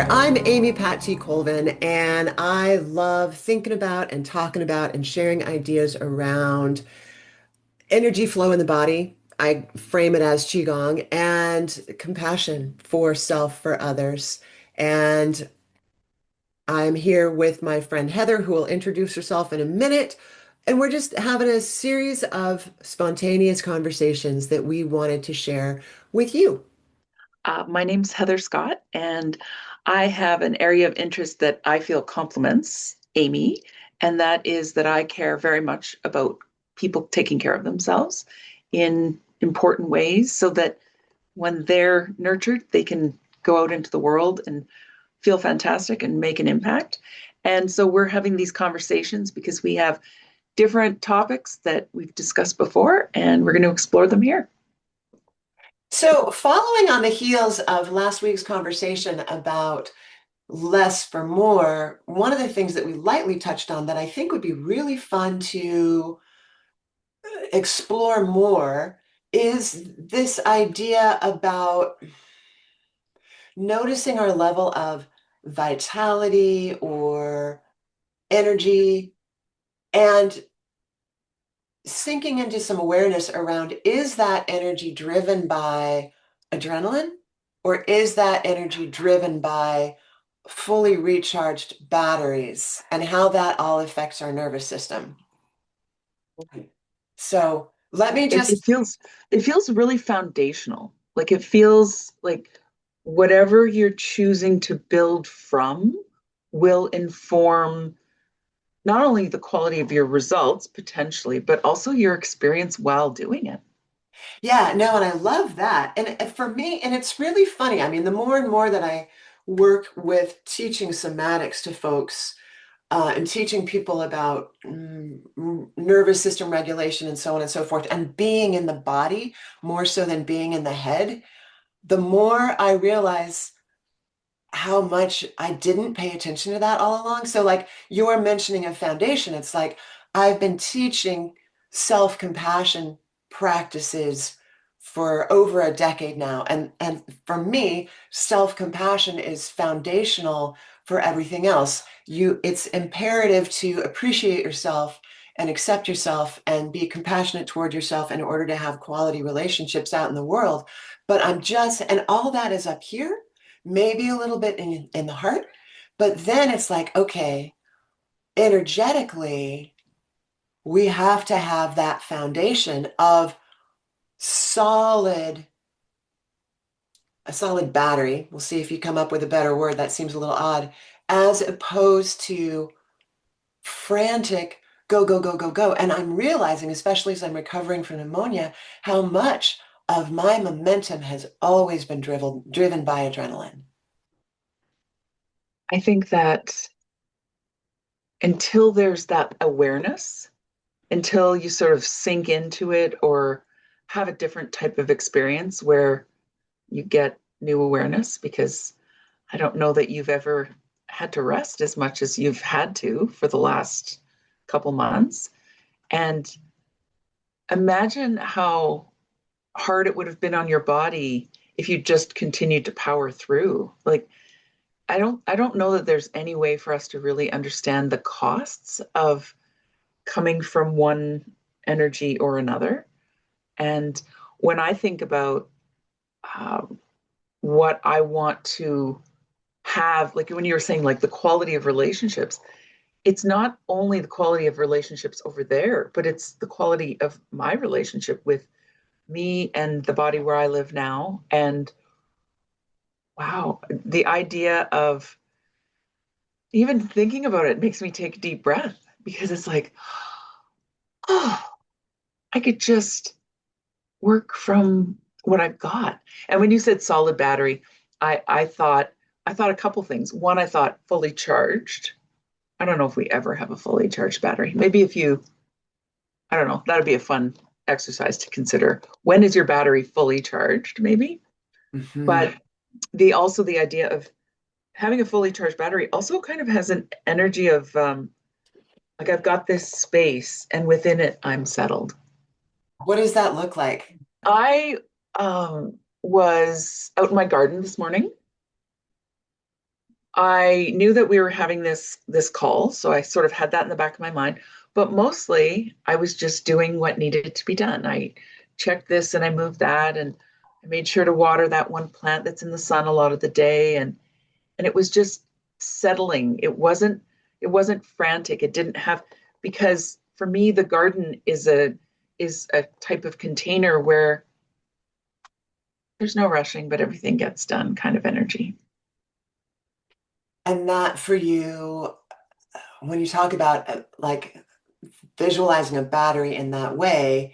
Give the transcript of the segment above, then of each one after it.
I'm Amy Pat T. Colvin, and I love thinking about and talking about and sharing ideas around energy flow in the body. I frame it as Qigong and compassion for self, for others. And I'm here with my friend Heather, who will introduce herself in a minute. And we're just having a series of spontaneous conversations that we wanted to share with you. My name's Heather Scott, and I have an area of interest that I feel complements Amy, and that is that I care very much about people taking care of themselves in important ways so that when they're nurtured, they can go out into the world and feel fantastic and make an impact. And so we're having these conversations because we have different topics that we've discussed before, and we're going to explore them here. So, following on the heels of last week's conversation about less for more, one of the things that we lightly touched on that I think would be really fun to explore more is this idea about noticing our level of vitality or energy and sinking into some awareness around, is that energy driven by adrenaline, or is that energy driven by fully recharged batteries, and how that all affects our nervous system? So let me it, it just, feels it feels really foundational. Like it feels like whatever you're choosing to build from will inform not only the quality of your results potentially, but also your experience while doing it. yeah, no, and I love that. And for me, and it's really funny. I mean, the more and more that I work with teaching somatics to folks, and teaching people about nervous system regulation and so on and so forth, and being in the body more so than being in the head, the more I realize how much I didn't pay attention to that all along. So, like you're mentioning a foundation, it's like I've been teaching self-compassion practices for over a decade now. And for me, self-compassion is foundational for everything else. It's imperative to appreciate yourself and accept yourself and be compassionate toward yourself in order to have quality relationships out in the world. But and all that is up here, maybe a little bit in the heart, but then it's like, okay, energetically, we have to have that foundation of solid, a solid battery. We'll see if you come up with a better word. That seems a little odd, as opposed to frantic go, go, go, go, go. And I'm realizing, especially as I'm recovering from pneumonia, how much of my momentum has always been driven by adrenaline. I think that until there's that awareness, until you sort of sink into it or have a different type of experience where you get new awareness, because I don't know that you've ever had to rest as much as you've had to for the last couple months. And imagine how hard it would have been on your body if you just continued to power through. Like I don't know that there's any way for us to really understand the costs of coming from one energy or another. And when I think about um, what I want to have, like when you were saying, like the quality of relationships, it's not only the quality of relationships over there, but it's the quality of my relationship with me and the body where I live now. And wow, the idea of even thinking about it makes me take a deep breath because it's like, oh, I could just work from what I've got. And when you said solid battery, I thought a couple things. One, I thought fully charged. I don't know if we ever have a fully charged battery. Maybe if you, I don't know, that'd be a fun exercise to consider. When is your battery fully charged? Maybe. Mhm. But the idea of having a fully charged battery also kind of has an energy of like I've got this space and within it I'm settled. What does that look like? I was out in my garden this morning I knew that we were having this call, so I sort of had that in the back of my mind. But mostly, I was just doing what needed to be done. I checked this and I moved that, and I made sure to water that one plant that's in the sun a lot of the day, and it was just settling. It wasn't frantic. It didn't have because for me the garden is a type of container where there's no rushing, but everything gets done kind of energy. And that for you, when you talk about like visualizing a battery in that way,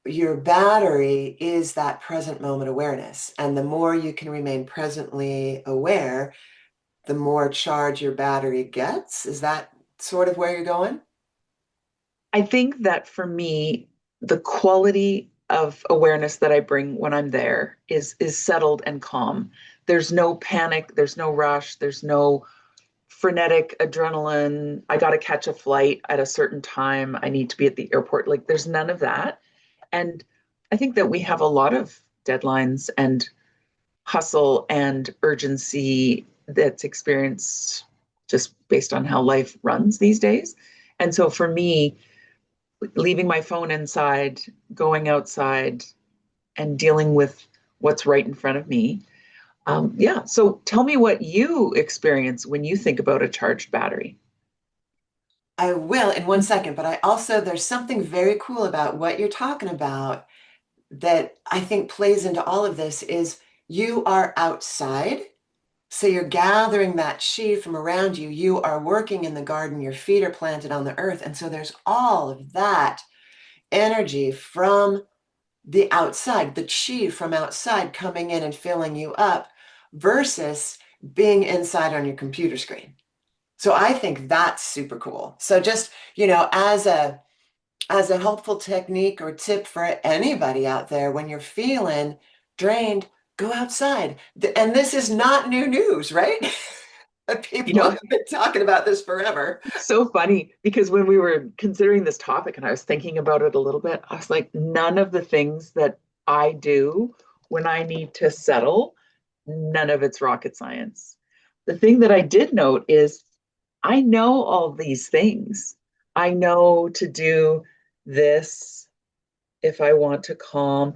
your battery is that present moment awareness. And the more you can remain presently aware, the more charge your battery gets. Is that sort of where you're going? I think that for me, the quality of awareness that I bring when I'm there is settled and calm. There's no panic, there's no rush, there's no frenetic adrenaline. I got to catch a flight at a certain time. I need to be at the airport. Like there's none of that. And I think that we have a lot of deadlines and hustle and urgency that's experienced just based on how life runs these days. And so for me, leaving my phone inside, going outside, and dealing with what's right in front of me. Yeah. So tell me what you experience when you think about a charged battery. I will in 1 second, but I also, there's something very cool about what you're talking about that I think plays into all of this is you are outside. So you're gathering that chi from around you. You are working in the garden. Your feet are planted on the earth. And so there's all of that energy from the outside, the chi from outside coming in and filling you up versus being inside on your computer screen. So I think that's super cool. So just, as a helpful technique or tip for anybody out there, when you're feeling drained, go outside. And this is not new news, right? You People know, have been talking about this forever. it's so funny because when we were considering this topic and I was thinking about it a little bit, I was like, none of the things that I do when I need to settle, none of it's rocket science. The thing that I did note is I know all these things. I know to do this if I want to calm.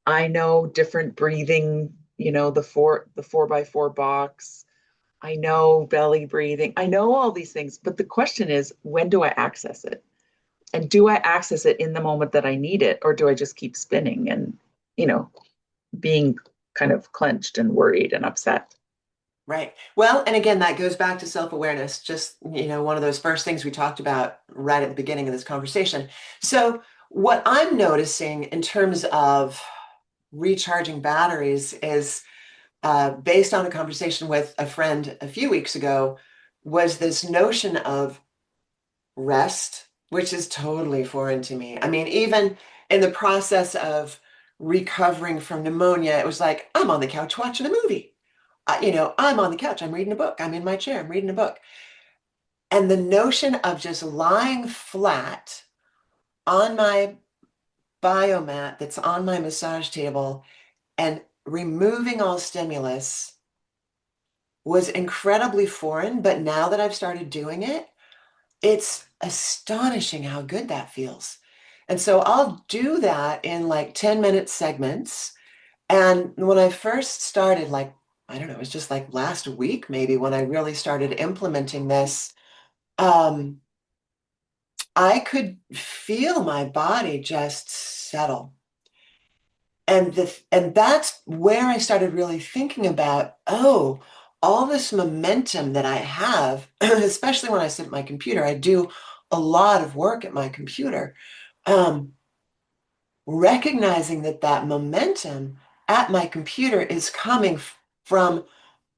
I know different breathing, the four by four box. I know belly breathing. I know all these things, but the question is, when do I access it? And do I access it in the moment that I need it, or do I just keep spinning and, you know, being kind of clenched and worried and upset? Right. Well, and again, that goes back to self-awareness, just, one of those first things we talked about right at the beginning of this conversation. So, what I'm noticing in terms of recharging batteries is based on a conversation with a friend a few weeks ago, was this notion of rest, which is totally foreign to me. I mean, even in the process of recovering from pneumonia, it was like, I'm on the couch watching a movie. I'm on the couch, I'm reading a book, I'm in my chair, I'm reading a book. And the notion of just lying flat on my biomat that's on my massage table and removing all stimulus was incredibly foreign. But now that I've started doing it, it's astonishing how good that feels. And so I'll do that in like 10-minute segments. And when I first started, like, I don't know, it was just like last week, maybe when I really started implementing this, um, I could feel my body just settle. And that's where I started really thinking about, oh, all this momentum that I have, especially when I sit at my computer, I do a lot of work at my computer. Um, Recognizing that that momentum at my computer is coming from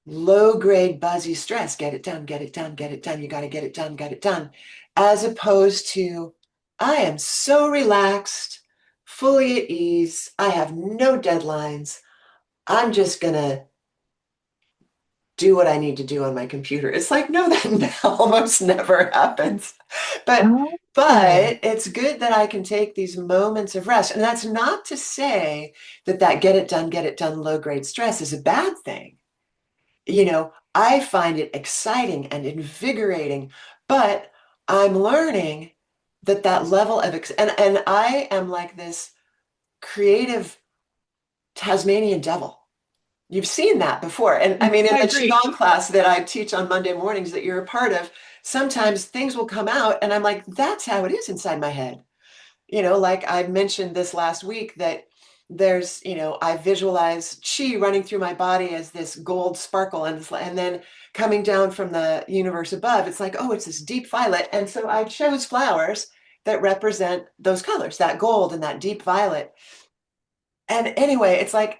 low grade buzzy stress. Get it done, get it done, get it done. You got to get it done, get it done. As opposed to, I am so relaxed, fully at ease. I have no deadlines. I'm just going to do what I need to do on my computer. It's like, no, that almost never happens. But Oh, it's good that I can take these moments of rest. And that's not to say that that get it done, low grade stress is a bad thing. I find it exciting and invigorating, but I'm learning that level of and I am like this creative Tasmanian devil. You've seen that before. And I mean, in I the agree. Qigong class that I teach on Monday mornings that you're a part of, sometimes things will come out and I'm like, that's how it is inside my head. Like I mentioned this last week that I visualize chi running through my body as this gold sparkle and then coming down from the universe above. It's like, oh, it's this deep violet. And so I chose flowers that represent those colors, that gold and that deep violet. And anyway, it's like,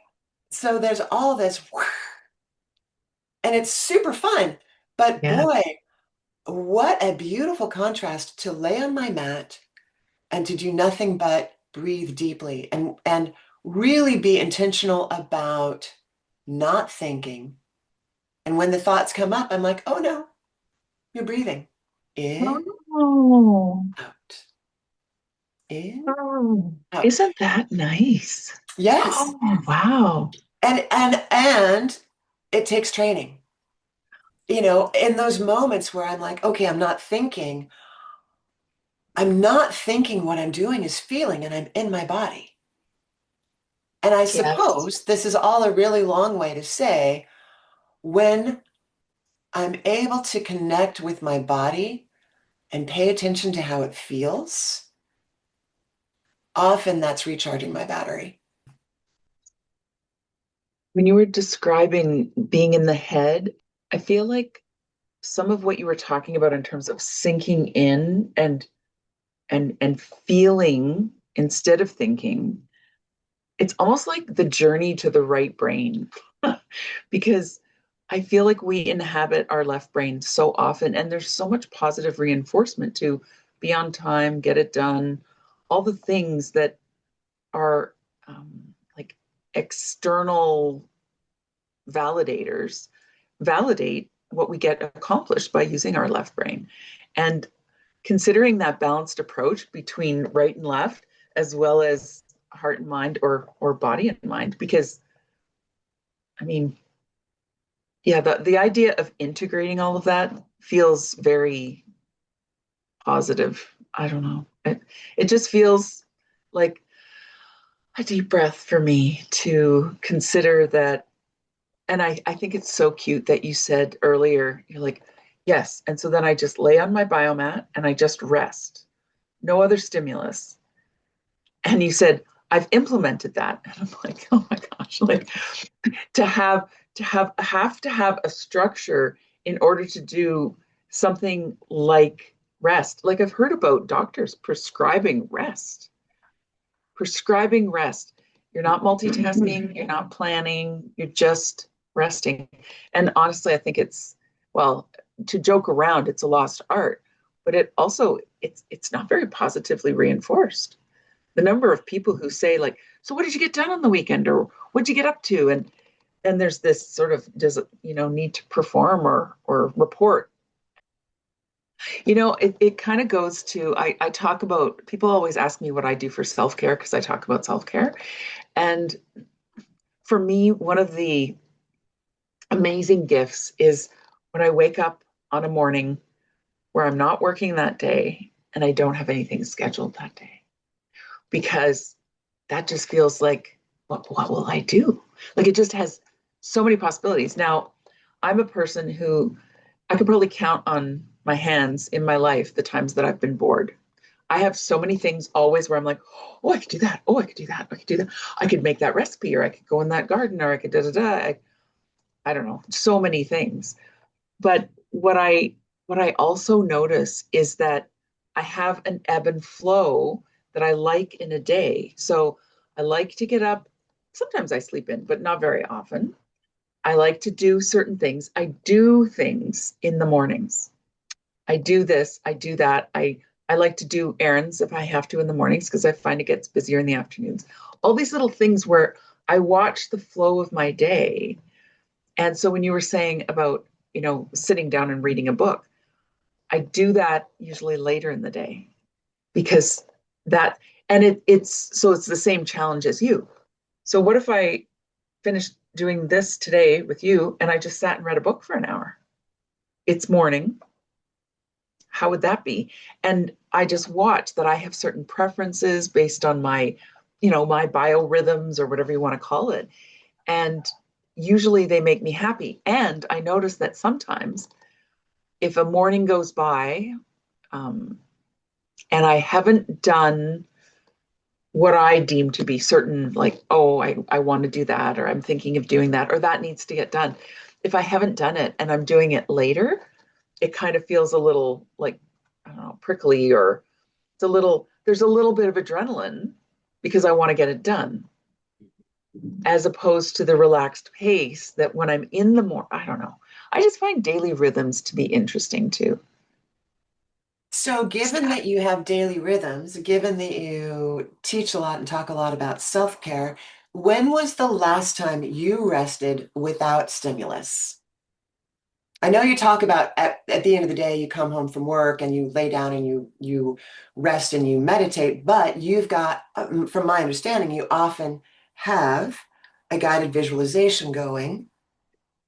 so there's all this, and it's super fun. But Yeah. boy, what a beautiful contrast to lay on my mat and to do nothing but breathe deeply and really be intentional about not thinking. And when the thoughts come up, I'm like, oh no, you're breathing in, Oh, out, in, oh, out. isn't that nice? Yes. Oh, wow. And it takes training. In those moments where I'm like, okay, I'm not thinking, what I'm doing is feeling, and I'm in my body. And I Yes. suppose this is all a really long way to say when I'm able to connect with my body and pay attention to how it feels, often that's recharging my battery. When you were describing being in the head, I feel like some of what you were talking about in terms of sinking in and feeling instead of thinking, it's almost like the journey to the right brain. Because I feel like we inhabit our left brain so often, and there's so much positive reinforcement to be on time, get it done, all the things that are like external validators validate what we get accomplished by using our left brain. And considering that balanced approach between right and left, as well as heart and mind or body and mind, because I mean, yeah, the idea of integrating all of that feels very positive. I don't know. It just feels like a deep breath for me to consider that. And I think it's so cute that you said earlier, you're like, yes. And so then I just lay on my biomat and I just rest. No other stimulus. And you said, I've implemented that. And I'm like, oh my gosh, like to have a structure in order to do something like rest. Like I've heard about doctors prescribing rest. You're not multitasking, you're not planning, you're just resting. And honestly, I think well, to joke around, it's a lost art, but it's not very positively reinforced. The number of people who say like, so what did you get done on the weekend, or what'd you get up to? And there's this sort of does need to perform or report. It kind of goes to I talk about, people always ask me what I do for self-care because I talk about self-care. And for me, one of the amazing gifts is when I wake up on a morning where I'm not working that day and I don't have anything scheduled that day, because that just feels like, what will I do? Like it just has so many possibilities. Now, I'm a person who I could probably count on my hands in my life the times that I've been bored. I have so many things always where I'm like, oh, I could do that. Oh, I could do that. I could do that. I could make that recipe, or I could go in that garden, or I could da da da. I don't know, so many things. But what I also notice is that I have an ebb and flow that I like in a day. So I like to get up. Sometimes I sleep in, but not very often. I like to do certain things. I do things in the mornings. I do this, I do that. I like to do errands if I have to in the mornings because I find it gets busier in the afternoons. All these little things where I watch the flow of my day. And so when you were saying about, sitting down and reading a book, I do that usually later in the day because that, and it's the same challenge as you. So what if I finish doing this today with you, and I just sat and read a book for an hour. It's morning. How would that be? And I just watch that I have certain preferences based on my, my biorhythms or whatever you want to call it. And usually they make me happy. And I notice that sometimes if a morning goes by, um, and I haven't done what I deem to be certain, like, oh, I want to do that, or I'm thinking of doing that, or that needs to get done. If I haven't done it and I'm doing it later, it kind of feels a little like, I don't know, prickly, or there's a little bit of adrenaline because I want to get it done, as opposed to the relaxed pace that when I'm in the more, I don't know. I just find daily rhythms to be interesting too. So, given that you have daily rhythms, given that you teach a lot and talk a lot about self-care, when was the last time you rested without stimulus? I know you talk about at the end of the day, you come home from work and you lay down and you rest and you meditate, but you've got, from my understanding, you often have a guided visualization going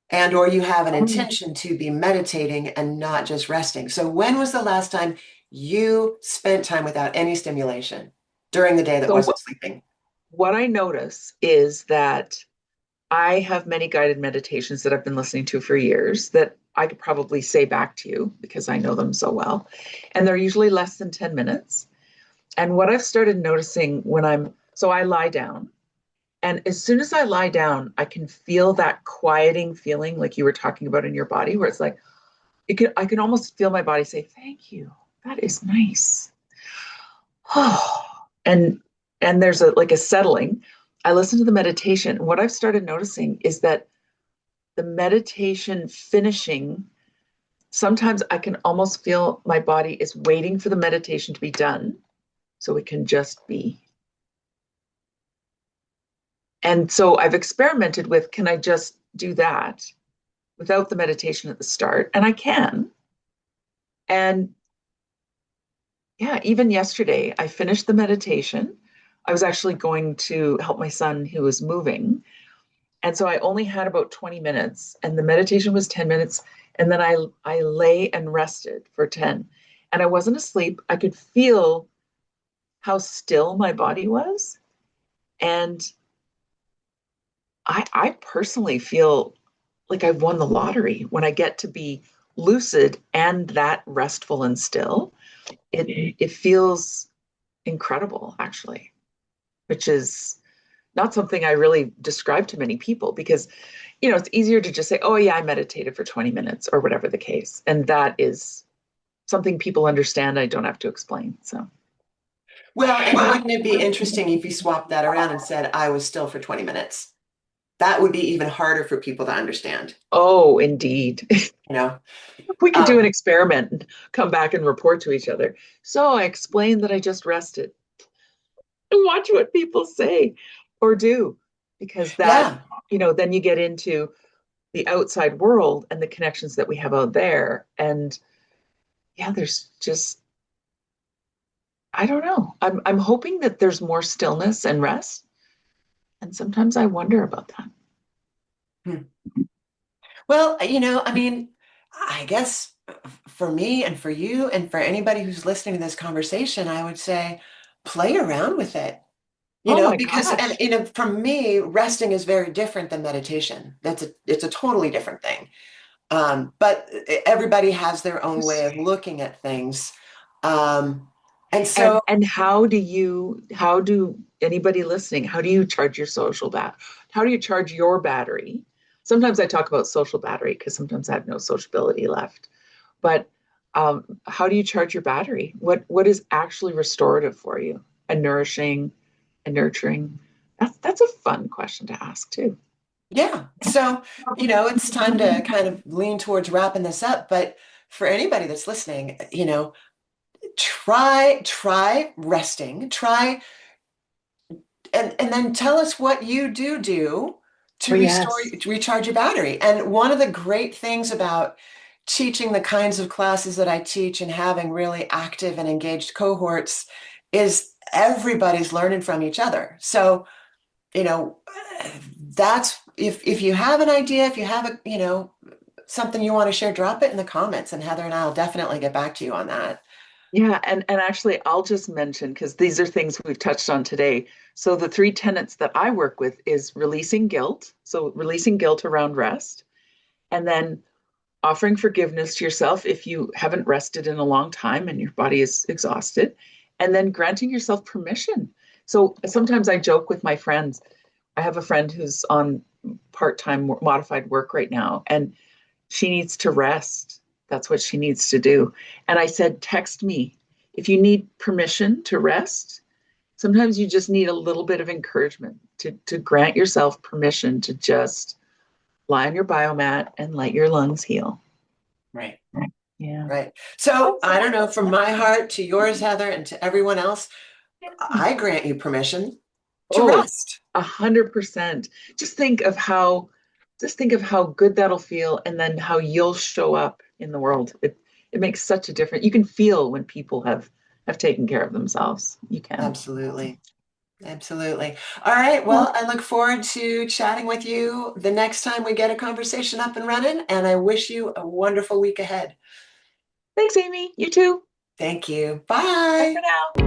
and or you have an Um, intention to be meditating and not just resting. So when was the last time you spent time without any stimulation during the day that So wasn't sleeping? what I notice is that I have many guided meditations that I've been listening to for years that I could probably say back to you because I know them so well. And they're usually less than 10 minutes. And what I've started noticing so I lie down. And as soon as I lie down, I can feel that quieting feeling like you were talking about in your body, where it's like, I can almost feel my body say, thank you. That is nice. and and there's like a settling. I listen to the meditation. What I've started noticing is that the meditation finishing, sometimes I can almost feel my body is waiting for the meditation to be done so it can just be. And so I've experimented with, can I just do that without the meditation at the start? And I can. And yeah, even yesterday, I finished the meditation. I was actually going to help my son who was moving. And so I only had about 20 minutes, and the meditation was 10 minutes. And then I lay and rested for 10. And I wasn't asleep. I could feel how still my body was. And I personally feel like I've won the lottery when I get to be lucid and that restful and still. It feels incredible, actually, which is not something I really describe to many people because, it's easier to just say, oh, yeah, I meditated for 20 minutes or whatever the case. And that is something people understand. I don't have to explain. So, Well, and wouldn't it be interesting if you swapped that around and said, I was still for 20 minutes? That would be even harder for people to understand, oh, indeed. you know? We could do an Um, experiment and come back and report to each other. So I explained that I just rested and watch what people say or do, because that, yeah. then you get into the outside world and the connections that we have out there. And yeah, there's just, I don't know. I'm hoping that there's more stillness and rest. And sometimes I wonder about that. Hmm. Well, I mean, I guess for me and for you and for anybody who's listening to this conversation, I would say play around with it. Oh my Because and gosh. for me, resting is very different than meditation. It's a totally different thing. But everybody has their own way of looking at things. Um, and so And how do anybody listening, how do you charge your social how do you charge your battery? Sometimes I talk about social battery because sometimes I have no sociability left. But how do you charge your battery? What is actually restorative for you and nourishing and nurturing? That's a fun question to ask too. yeah, so it's time to kind of lean towards wrapping this up. But for anybody that's listening, try resting, try and then tell us what you do Oh to yes. to recharge your battery. And one of the great things about teaching the kinds of classes that I teach and having really active and engaged cohorts is everybody's learning from each other. So, you know, that's if you have an idea, if you have a, something you want to share, drop it in the comments and Heather and I'll definitely get back to you on that. Yeah, and actually I'll just mention because these are things we've touched on today. So the three tenets that I work with is releasing guilt. So releasing guilt around rest, and then offering forgiveness to yourself if you haven't rested in a long time and your body is exhausted, and then granting yourself permission. So sometimes I joke with my friends. I have a friend who's on part-time modified work right now, and she needs to rest. That's what she needs to do. And I said, text me if you need permission to rest. Sometimes you just need a little bit of encouragement to grant yourself permission to just lie on your biomat and let your lungs heal. Right. Yeah. Right. So Awesome. I don't know, from my heart to yours, Heather, and to everyone else, Yeah. I grant you permission to Oh, rest. 100%. Just think of how, just think of how good that'll feel, and then how you'll show up in the world. It makes such a difference. You can feel when people have taken care of themselves. You can. Absolutely. Absolutely. All right. Well, Well, I look forward to chatting with you the next time we get a conversation up and running, and I wish you a wonderful week ahead. thanks, Amy. You too. Thank you. Bye for Bye. now.